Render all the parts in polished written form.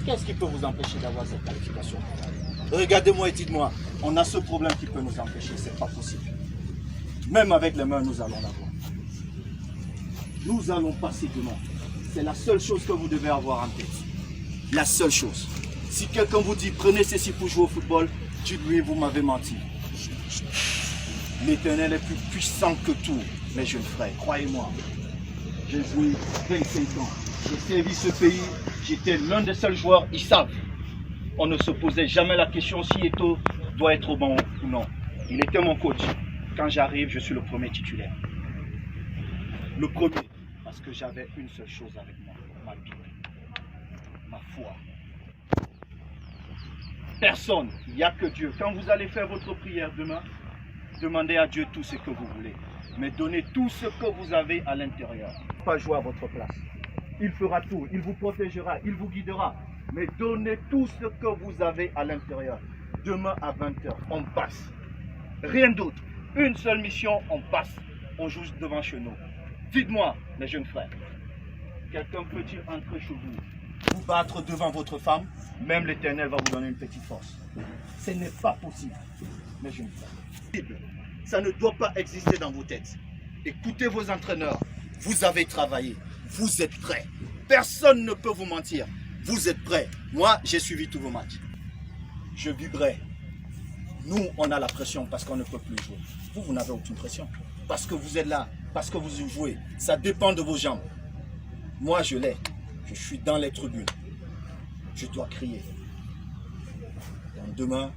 Qu'est-ce qui peut vous empêcher d'avoir cette qualification? Regardez-moi et dites-moi, on a ce problème qui peut nous empêcher, c'est pas possible. Même avec les mains, nous allons l'avoir. Nous allons passer demain. C'est la seule chose que vous devez avoir en tête. La seule chose. Si quelqu'un vous dit prenez ceci pour jouer au football, dites-lui vous m'avez menti. L'Éternel est plus puissant que tout, mes jeunes frères, croyez-moi. J'ai joué 25 ans, j'ai servi ce pays, j'étais l'un des seuls joueurs, ils savent. On ne se posait jamais la question si Eto'o doit être bon ou non. Il était mon coach. Quand j'arrive, je suis le premier titulaire. Le premier, parce que j'avais une seule chose avec moi, ma Bible, ma foi. Personne, il n'y a que Dieu. Quand vous allez faire votre prière demain, demandez à Dieu tout ce que vous voulez. Mais donnez tout ce que vous avez à l'intérieur. Pas jouer à votre place. Il fera tout, il vous protégera, il vous guidera. Mais donnez tout ce que vous avez à l'intérieur. Demain à 20h, on passe. Rien d'autre. Une seule mission, on passe. On joue devant chez nous. Dites-moi, mes jeunes frères, quelqu'un peut-il entrer chez vous battre devant votre femme? Même l'Éternel va vous donner une petite force. Ce n'est pas possible, mes jeunes frères. Ça ne doit pas exister dans vos têtes. Écoutez vos entraîneurs. Vous avez travaillé. Vous êtes prêts. Personne ne peut vous mentir. Vous êtes prêts. Moi, j'ai suivi tous vos matchs. Je vibrais. Nous, on a la pression parce qu'on ne peut plus jouer. Vous, vous n'avez aucune pression. Parce que vous êtes là, parce que vous jouez. Ça dépend de vos jambes. Moi, je l'ai. Je suis dans les tribunes. Je dois crier. Donc demain,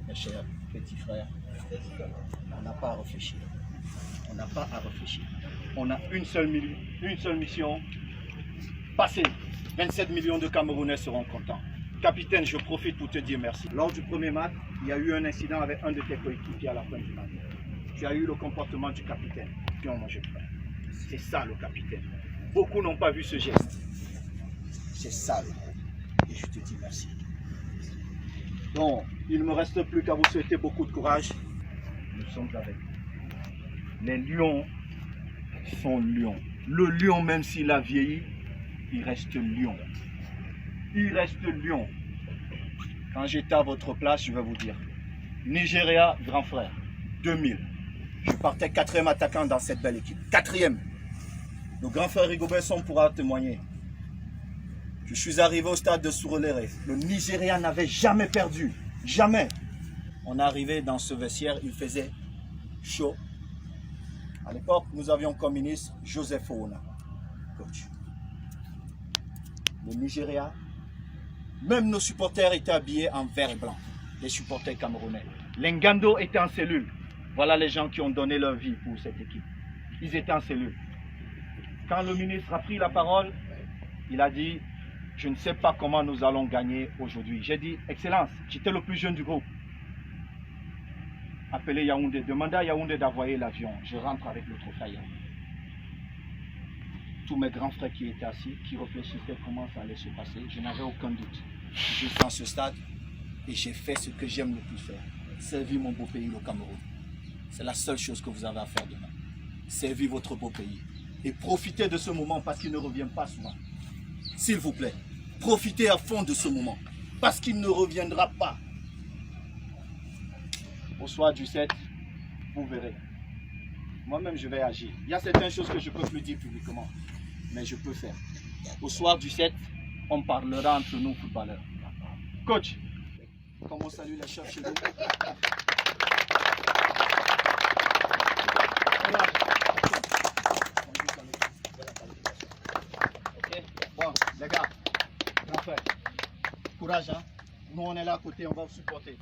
mes chers petits frères, on n'a pas à réfléchir. On n'a pas à réfléchir. On a une seule mission. Passer. 27 millions de Camerounais seront contents. Capitaine, je profite pour te dire merci. Lors du premier match, il y a eu un incident avec un de tes coéquipiers à la fin du match. Tu as eu le comportement du capitaine. Puis on mange frère. C'est ça le capitaine. Beaucoup n'ont pas vu ce geste. C'est ça le groupe. Et je te dis merci. Donc, il ne me reste plus qu'à vous souhaiter beaucoup de courage. Nous sommes avec vous. Les lions sont lions. Le lion, même s'il a vieilli, il reste lion. Il reste lion. Quand j'étais à votre place, je vais vous dire. Nigeria, grand frère, 2000. Je partais 4e attaquant dans cette belle équipe. 4e. Le grand frère Rigobert Song pourra témoigner. Je suis arrivé au stade de Surulere. Le Nigeria n'avait jamais perdu. Jamais. On est arrivé dans ce vestiaire, il faisait chaud. À l'époque, nous avions comme ministre Joseph Ouna, coach. Le Nigeria, même nos supporters étaient habillés en vert et blanc. Les supporters camerounais. L'Engando était en cellule. Voilà les gens qui ont donné leur vie pour cette équipe. Ils étaient en cellule. Quand le ministre a pris la parole, il a dit « Je ne sais pas comment nous allons gagner aujourd'hui ». J'ai dit « Excellence, j'étais le plus jeune du groupe. Appelez Yaoundé, demandez à Yaoundé d'envoyer l'avion. Je rentre avec le trophée. Tous mes grands frères qui étaient assis, qui réfléchissaient comment ça allait se passer, je n'avais aucun doute. Je suis dans ce stade et j'ai fait ce que j'aime le plus faire. Servir mon beau pays, le Cameroun. C'est la seule chose que vous avez à faire demain. Servir votre beau pays. Et profitez de ce moment parce qu'il ne revient pas souvent. S'il vous plaît, profitez à fond de ce moment parce qu'il ne reviendra pas. Au soir du 7, vous verrez. Moi-même, je vais agir. Il y a certaines choses que je ne peux plus dire publiquement, mais je peux faire. Au soir du 7, on parlera entre nous footballeurs. Coach, comme on salue les chefs chez nous. Ok, bon, les gars, grand frère, courage, hein. Nous, on est là à côté, on va vous supporter.